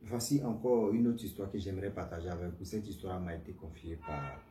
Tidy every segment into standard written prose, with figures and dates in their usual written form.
Voici encore une autre histoire que j'aimerais partager avec vous. Cette histoire m'a été confiée par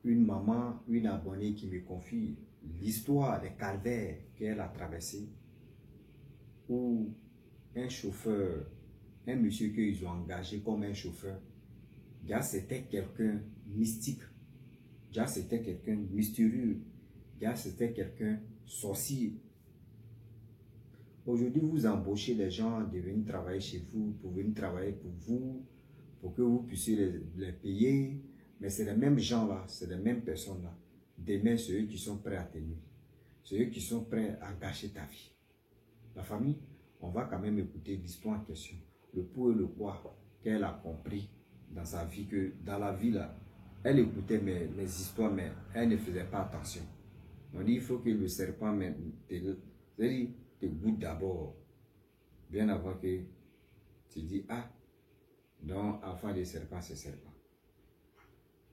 une maman, une abonnée qui me confie l'histoire des calvaires qu'elle a traversé, où un chauffeur, un monsieur qu'ils ont engagé comme un chauffeur, déjà c'était quelqu'un mystique, déjà c'était quelqu'un mystérieux, déjà c'était quelqu'un sorcier. Aujourd'hui, vous embauchez les gens de venir travailler chez vous, pour venir travailler pour vous, pour que vous puissiez les payer. Mais c'est les mêmes gens-là, c'est les mêmes personnes-là. Demain, c'est eux qui sont prêts à tenir. C'est eux qui sont prêts à gâcher ta vie. La famille, on va quand même écouter l'histoire en question. Le pour et le quoi qu'elle a compris dans sa vie, que dans la vie là, elle écoutait mes histoires, mais elle ne faisait pas attention. On dit il faut que le serpent te goûte d'abord, bien avant que tu dis ah, donc enfant de serpent, c'est serpent.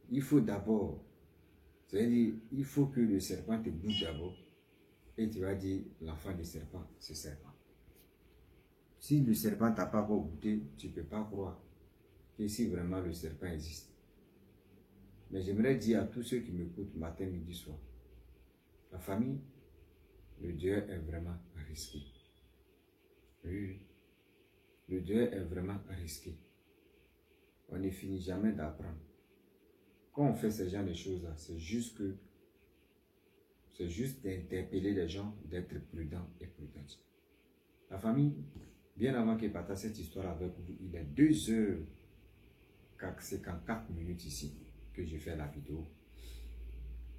Il faut d'abord, c'est-à-dire il faut que le serpent te goûte d'abord, et tu vas dire l'enfant de serpent, c'est serpent. Si le serpent t'a pas encore goûté, tu ne peux pas croire que si vraiment le serpent existe. Mais j'aimerais dire à tous ceux qui m'écoutent matin, midi, soir, la famille, le Dieu est vraiment risqué. Oui, le Dieu est vraiment risqué. On ne finit jamais d'apprendre. Quand on fait ce genre de choses-là, c'est juste d'interpeller les gens, d'être prudent et prudente. La famille, bien avant qu'il partage cette histoire avec vous, il est 2h54 ici que je fais la vidéo.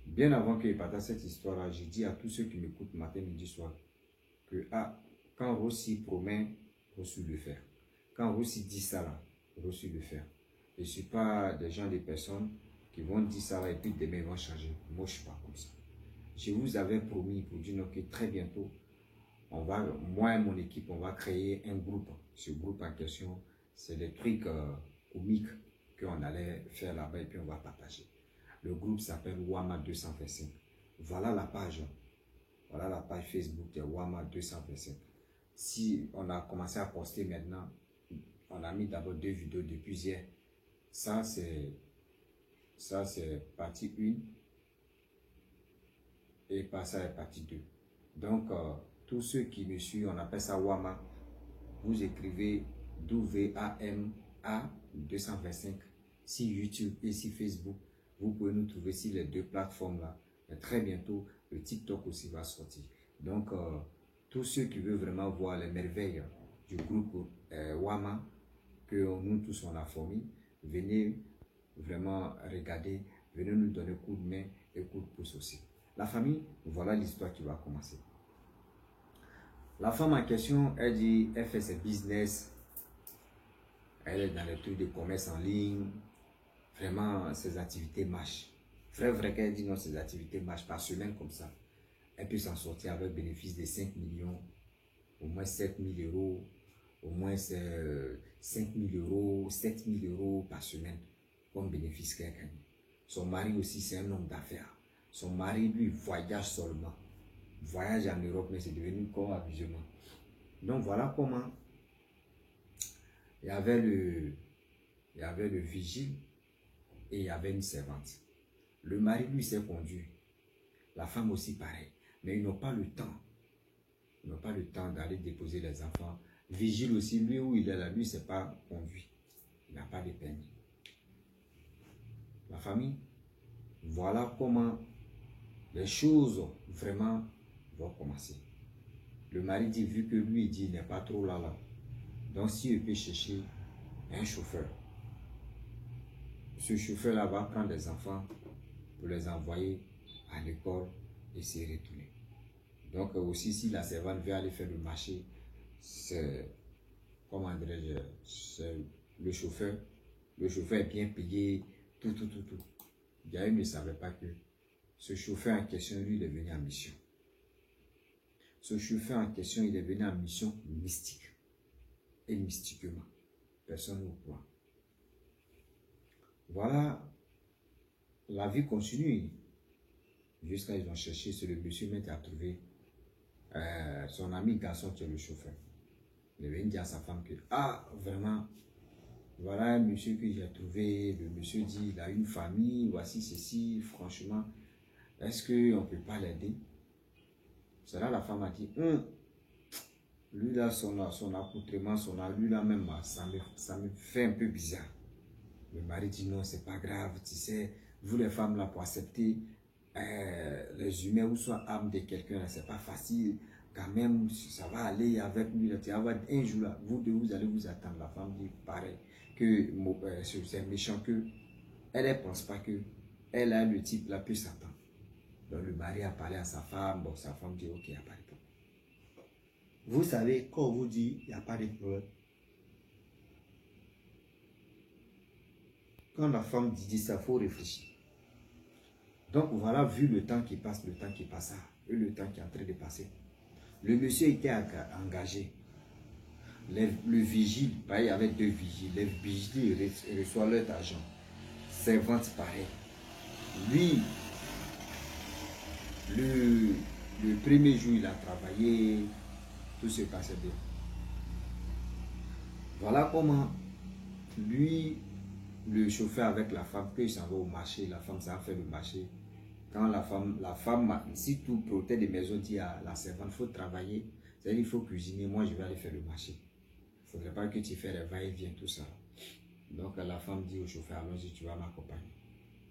Bien avant qu'il partage cette histoire-là, j'ai dit à tous ceux qui m'écoutent matin, midi, soir, que quand Rossi promet, Rossi le faire. Quand Rossi dit ça là, Rossi le faire. Je ne suis pas des gens, des personnes qui vont dire ça là et puis demain ils vont changer. Moi, je ne suis pas comme ça. Je vous avais promis pour dire que très bientôt, moi et mon équipe, on va créer un groupe. Ce groupe en question, c'est des trucs comiques qu'on allait faire là-bas et puis on va partager. Le groupe s'appelle Wama 225. Voilà la page. Voilà la page Facebook de Wama 225. Si on a commencé à poster maintenant, on a mis d'abord 2 vidéos depuis hier. Ça, c'est partie 1 et par ça est partie 2. Donc, tous ceux qui me suivent, on appelle ça Wama. Vous écrivez WAMA 225 si YouTube et si Facebook. Vous pouvez nous trouver sur les 2 plateformes-là. Et très bientôt, le TikTok aussi va sortir. Donc, tous ceux qui veulent vraiment voir les merveilles du groupe Wama, que nous tous on a formé, venez vraiment regarder, venez nous donner coup de main et coup de pouce aussi. La famille, voilà l'histoire qui va commencer. La femme en question, elle dit, elle fait ses business, elle est dans les trucs de commerce en ligne, vraiment ses activités marchent. Vrai qu'elle dit non, ses activités marchent par semaine comme ça. Elle peut s'en sortir avec bénéfice de 5 millions, au moins 7 000 euros, au moins 5 000 euros, 7 000 euros par semaine comme bénéfice qu'elle gagne. Son mari aussi, c'est un homme d'affaires. Son mari, lui, voyage seulement. Voyage en Europe, mais c'est devenu comme amusement. Donc voilà comment il y avait le vigile et il y avait une servante. Le mari, lui, s'est conduit. La femme aussi, pareil. Mais ils n'ont pas le temps. Ils n'ont pas le temps d'aller déposer les enfants. Vigile aussi, lui où il est là, lui, ne s'est pas conduit. Il n'a pas de permis. La famille, voilà comment les choses vraiment vont commencer. Le mari dit, vu que lui, il dit, il n'est pas trop là. Donc, si il peut chercher un chauffeur, ce chauffeur-là va prendre des enfants pour les envoyer à l'école et s'y retourner. Donc, aussi, si la servante veut aller faire le marché, c'est, comment dirais-je, c'est le chauffeur. Le chauffeur est bien payé, tout. Gaël ne savait pas que ce chauffeur en question, lui, il est venu en mission. Ce chauffeur en question, il est venu en mission mystique. Et mystiquement. Personne ne croit. Voilà, la vie continue. Jusqu'à ils ont cherché sur le monsieur, mais il a trouvé son ami garçon qui est le chauffeur. Il vient dire à sa femme que, ah, vraiment, voilà un monsieur que j'ai trouvé. Le monsieur dit, il a une famille, voici ceci, franchement, est-ce qu'on ne peut pas l'aider? C'est là la femme a dit, lui là, son accoutrement, lui là même, ça me fait un peu bizarre. Le mari dit non, c'est pas grave, tu sais, vous les femmes là, pour accepter les humains ou soit âme de quelqu'un, c'est pas facile. Quand même, ça va aller avec lui. Là, tu vas avoir un jour là, vous deux, vous allez vous attendre. La femme dit pareil, que c'est méchant que elle ne pense pas que elle a le type là peut s'attendre. Donc le mari a parlé à sa femme, bon, sa femme dit ok, il n'y a pas de problème. Vous savez, quand on vous dit il n'y a pas de problème, quand la femme dit ça, il faut réfléchir. Donc voilà, vu le temps qui passe, et le temps qui est en train de passer. Le monsieur était engagé. Le vigile, il y avait 2 vigiles. Les vigiles reçoivent leur argent. Servante pareil. Lui, le premier jour, il a travaillé, tout se passait bien. Voilà comment lui, le chauffeur avec la femme, que s'en va au marché, la femme s'en fait le marché. Quand la femme, si tout protéine des maisons dit à la servante, il faut travailler, c'est-à-dire il faut cuisiner, moi je vais aller faire le marché. Il ne faudrait pas que tu fasses les va-et-vient, tout ça. Donc la femme dit au chauffeur, allons-y, tu vas m'accompagner.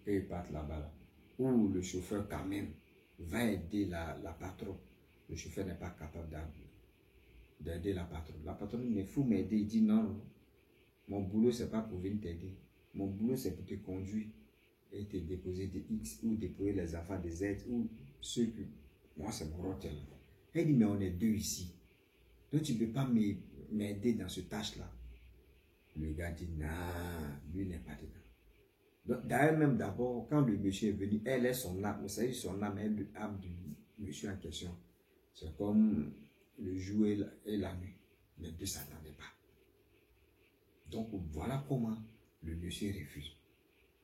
Et ils partent là-bas. Là. Ou le chauffeur quand même va aider la patronne. Le chauffeur n'est pas capable d'aider la patronne. La patronne, il faut m'aider. Il dit non, mon boulot, ce n'est pas pour venir t'aider. Mon boulot, c'est pour te conduire et te déposer des X ou déposer les enfants des Z ou ceux que... Moi, c'est mon rôle. Elle dit, mais on est 2 ici. Donc, tu ne peux pas m'aider dans ce tâche-là. Le gars dit, non, lui n'est pas dedans. D'ailleurs, même d'abord, quand le monsieur est venu, elle est son âme. Vous savez, son âme est l'âme du monsieur en question. C'est comme le jour et la nuit. Les deux ne s'attendaient pas. Donc, voilà comment le monsieur refuse.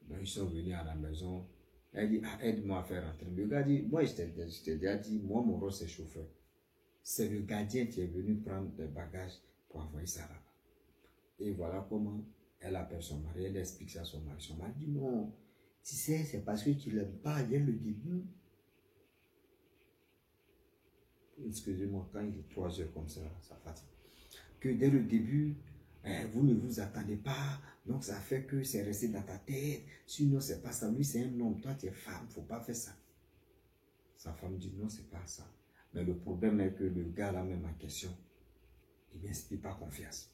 Donc, ils sont venus à la maison. Elle dit, ah, aide-moi à faire rentrer. Le gars dit, moi, je t'ai déjà dit, moi, mon rôle, c'est chauffeur. C'est le gardien qui est venu prendre des bagages pour envoyer ça là-bas. Et voilà comment elle appelle son mari. Elle explique ça à son mari. Son mari dit, non, tu sais, c'est parce que tu ne l'aimes pas dès le début. Excusez-moi, quand il est 3 heures comme ça fatigue. Que dès le début, vous ne vous attendez pas, donc ça fait que c'est resté dans ta tête. Sinon, c'est pas ça. Lui, c'est un homme, toi, tu es femme, il ne faut pas faire ça. Sa femme dit non, c'est pas ça. Mais le problème est que le gars là même en question, il n'inspire pas confiance.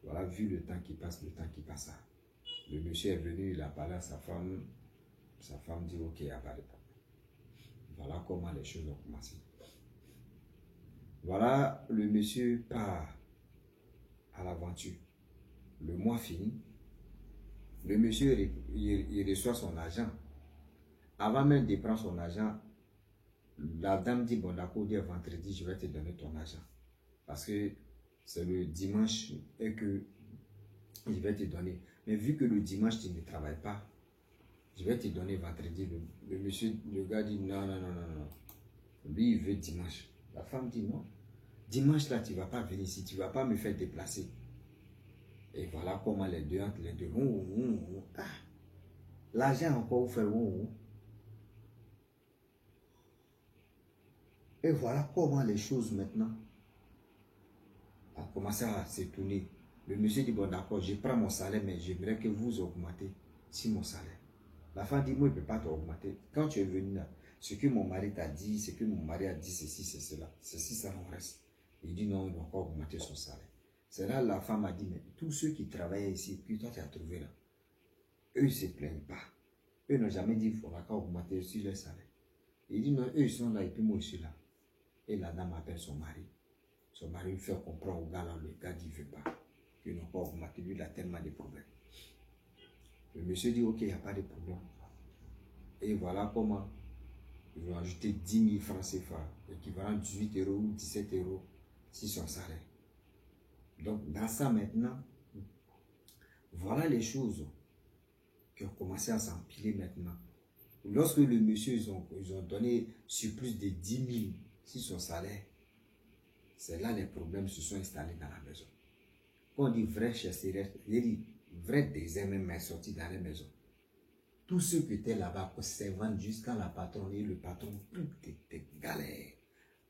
Voilà, vu le temps qui passe, le monsieur est venu, il a parlé à sa femme dit ok, il n'y a pas de problème. Voilà comment les choses ont commencé. Voilà, le monsieur part à l'aventure. Le mois fini, le monsieur il reçoit son argent. Avant même de prendre son argent, la dame dit, bon d'accord, vendredi, je vais te donner ton argent. Parce que c'est le dimanche et que je vais te donner. Mais vu que le dimanche, tu ne travailles pas, je vais te donner vendredi. Le gars dit, non. Lui, il veut dimanche. La femme dit, non. Dimanche, là, tu ne vas pas venir ici, tu ne vas pas me faire déplacer. Et voilà comment les deux, entre les deux, ah, l'argent encore vous fait Et voilà comment les choses maintenant ont commencé à se tourner. Le monsieur dit, bon d'accord, je prends mon salaire, mais j'aimerais que vous augmentez si mon salaire. La femme dit, moi, je ne peux pas t'augmenter. Quand tu es venu là, ce que mon mari t'a dit, ce que mon mari a dit, ceci, c'est cela. Ceci, ça en reste. Il dit, non, il doit encore augmenter son salaire. C'est là la femme a dit, mais tous ceux qui travaillaient ici, puis toi, tu as trouvé là, eux ne se plaignent pas. Eux n'ont jamais dit, il faudra augmenter aussi leur salaire. Il dit, non, eux, ils sont là, et puis moi, je suis là. Et la dame appelle son mari. Son mari lui fait comprendre au gars là, le gars dit, il ne veut pas. Qu'ils n'ont pas augmenté, lui, il a tellement de problèmes. Le monsieur dit, ok, il n'y a pas de problème. Et voilà comment ils vont ajouter 10 000 francs CFA, équivalent 18 € ou 17 € si son salaire. Donc, dans ça maintenant, voilà les choses qui ont commencé à s'empiler maintenant. Lorsque le monsieur, ils ont donné sur plus de 10 000 si son salaire, c'est là les problèmes se sont installés dans la maison. Quand on dit vrai chasserie, il dit vrai désert même est sorti dans la maison. Tous ceux qui étaient là-bas, servant jusqu'à la patronne et le patron, tout était galère.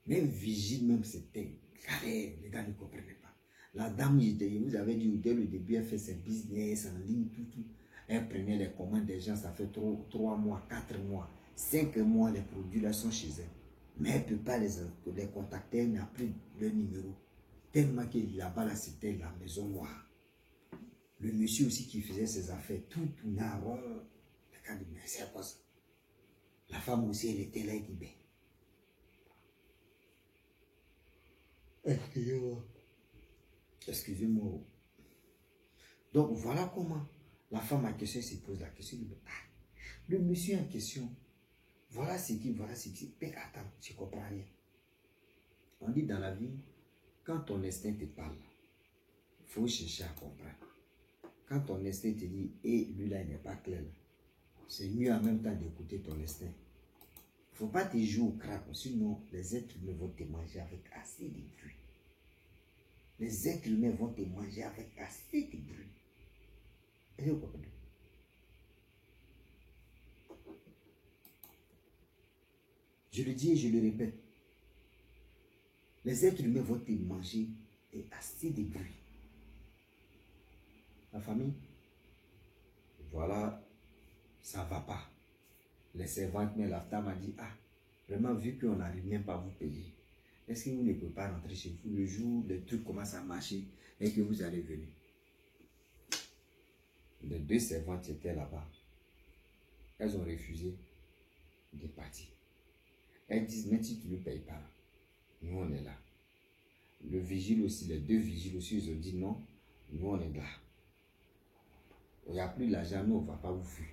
Même vigile, même c'était galère. Les gars ne comprenaient pas. La dame, vous avez dit, dès le début, elle fait ses business en ligne, tout. Elle prenait les commandes des gens, ça fait 3 mois, 4 mois, 5 mois, les produits là sont chez elle. Mais elle ne peut pas les contacter, elle n'a plus leur numéro. Tellement que là-bas, là, c'était la maison noire. Le monsieur aussi qui faisait ses affaires, tout narrant. Mais c'est quoi ça? La femme aussi, elle était là, elle dit, ben. Excusez-moi. Excusez-moi. Donc, voilà comment la femme en question se pose la question. Le monsieur en question, voilà ce qui. Mais attends, je ne comprends rien. On dit dans la vie, quand ton instinct te parle, il faut chercher à comprendre. Quand ton instinct te dit, lui là, il n'est pas clair, c'est mieux en même temps d'écouter ton instinct. Il ne faut pas te jouer au crabe, sinon les êtres humains vont te manger avec assez de bruit. Les êtres humains vont te manger avec assez de bruit. Est-ce que vous comprenez? Je le dis et je le répète. Les êtres humains vont te manger et assez de bruit. La famille, voilà, ça ne va pas. Les servantes, mais la femme a dit, vraiment, vu qu'on n'arrive même pas à vous payer, est-ce que vous ne pouvez pas rentrer chez vous le jour où les trucs commencent à marcher et que vous allez venir? Les 2 servantes étaient là-bas. Elles ont refusé de partir. Elles disent, mais si tu ne payes pas, nous on est là. Le vigile aussi, les 2 vigiles aussi, ils ont dit non, nous on est là. Il n'y a plus d'argent, nous on ne va pas vous fuir.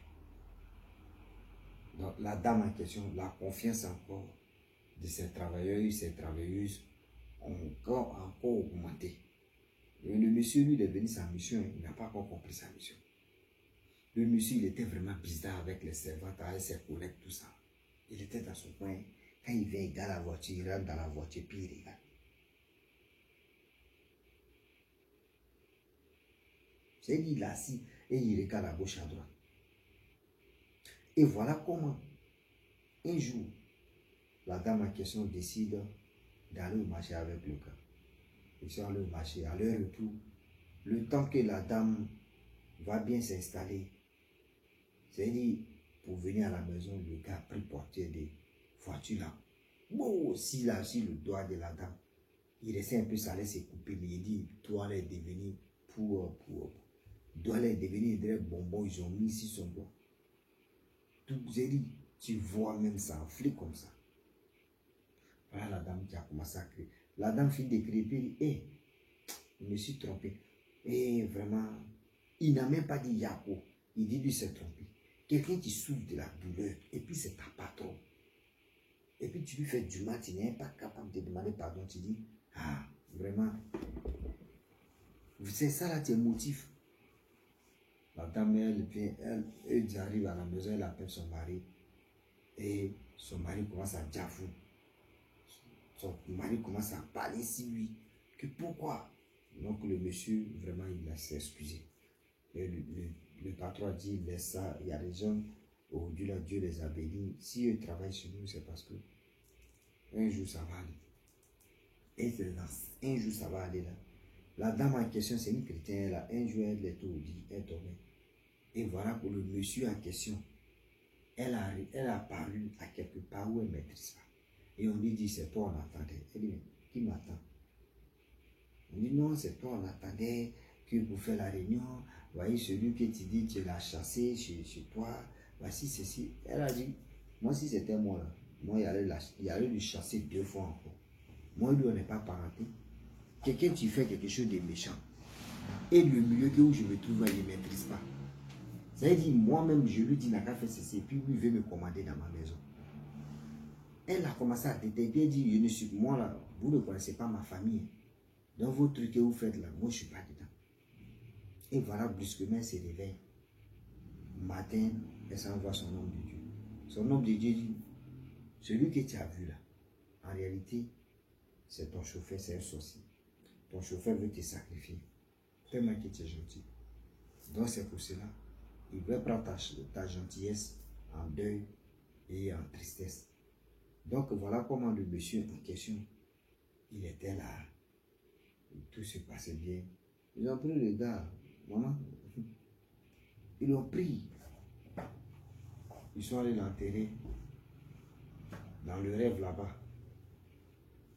Donc la dame en question, la confiance encore de ces travailleurs et ces travailleuses ont encore augmenté. Et le monsieur, lui, il est venu sa mission, il n'a pas encore compris sa mission. Le monsieur, il était vraiment bizarre avec les servantes, avec ses collègues, tout ça. Il était dans son coin. Quand il vient, il garde la voiture, il rentre dans la voiture, puis il regarde. C'est dit, il est assis et il regarde à gauche, à droite. Et voilà comment, un jour, la dame en question décide d'aller au marché avec le gars. Ils sont allés au marché. À leur retour, le temps que la dame va bien s'installer, c'est-à-dire, pour venir à la maison, le gars a pris portier des voitures là. Bon, si là, si le doigt de la dame, il essaie un peu, ça allait se couper, mais il dit, toi, allait devenir doit aller devenir des bonbons, ils ont mis ici son doigt. Tout, j'ai dit, tu vois même ça, enflé comme ça. Voilà la dame qui a commencé à crier. La dame finit de crier, puis dit, je me suis trompé. Et vraiment, il n'a même pas dit Yako. Il dit, lui, s'est trompé. Quelqu'un qui souffre de la douleur, et puis c'est ta patron. Et puis tu lui fais du mal, tu n'es pas capable de demander pardon. Tu dis, vraiment, c'est ça là tes motifs. La dame, elle arrive à la maison, elle appelle son mari. Et son mari commence à diafou. Son mari commence à parler si lui. Que pourquoi? Donc le monsieur, vraiment, il s'est excusé. Et le patron a dit, laisse ça, il y a des gens, au-delà de Dieu les a bénis. Si eux travaillent chez nous, c'est parce que un jour ça va aller. Et c'est là, un jour ça va aller là. La dame en question, c'est une chrétienne là. Un jour, elle est tout dit, elle dormait. Et voilà pour le monsieur en question. Elle a apparu à quelque part où elle ne maîtrise pas. Et on lui dit, c'est toi, on attendait. Elle dit, qui m'attend? On dit, non, c'est toi, on attendait que pour faire la réunion. Voyez, celui que tu dis, tu l'as chassé chez toi. Voici ceci. Elle a dit, moi, si c'était moi, là, moi, il allait lui chasser 2 fois encore. Moi, lui, on n'est pas parenté. Quelqu'un, tu fais quelque chose de méchant. Et le milieu où je me trouve, il ne maîtrise pas. Ça veut dire, moi-même, je lui dis, n'a qu'à faire ceci, et puis lui, il veut me commander dans ma maison. Elle a commencé à détecter, elle dit, je ne suis, moi là, vous ne connaissez pas ma famille. Dans vos trucs que vous faites là, moi, je ne suis pas dedans. Et voilà, brusquement, elle se réveille. Matin, elle s'envoie son homme de Dieu. Son homme de Dieu dit, celui que tu as vu là, en réalité, c'est ton chauffeur, c'est un sorcier. Ton chauffeur veut te sacrifier, tellement que tu es gentil. Donc c'est pour cela, il veut prendre ta gentillesse en deuil et en tristesse. Donc voilà comment le monsieur en question, il était là. Tout se passait bien. Ils ont pris le gars, maman. Ils l'ont pris. Ils sont allés l'enterrer dans le rêve là-bas.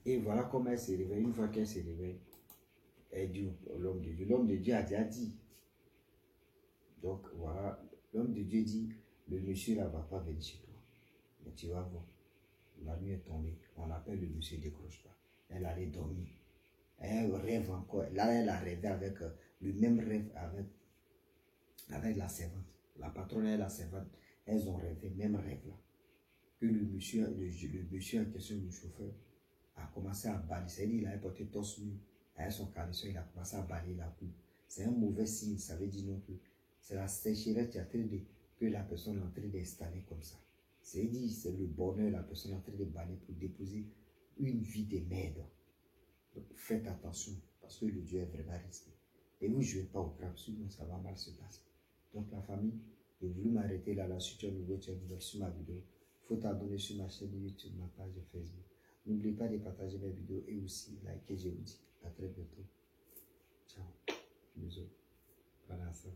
Et voilà comment elle s'est réveillée. Une fois qu'elle s'est réveillée, elle dit à l'homme de Dieu. L'homme de Dieu a déjà dit. Donc voilà, l'homme de Dieu dit, le monsieur là ne va pas venir chez toi. Mais tu vas voir. La nuit est tombée. On appelle le monsieur, ne décroche pas. Elle allait dormir. Elle rêve encore. Là, elle a rêvé avec le même rêve avec la servante. La patronne et la servante, elles ont rêvé, même rêve là. Que le monsieur en question, le chauffeur, a commencé à balayer. C'est-à-dire qu'il avait porté torse nu avec son caleçon, il a commencé à balayer la cour. C'est un mauvais signe, ça veut dire non plus. C'est la sécheresse que la personne est en train d'installer comme ça. C'est-à-dire, c'est le bonheur, la personne est en train de balayer pour déposer une vie de merde. Donc faites attention, parce que le Dieu est vraiment risqué. Et vous ne jouez pas au crabe, sinon ça va mal se passer. Donc la famille, j'ai voulu m'arrêter là, si tu es nouveau, tu es nouvelle sur ma vidéo. Il faut t'abonner sur ma chaîne YouTube, ma page de Facebook. N'oubliez pas de partager mes vidéos et aussi liker, je vous dis. À très bientôt. Ciao. Bisous. Voilà ça.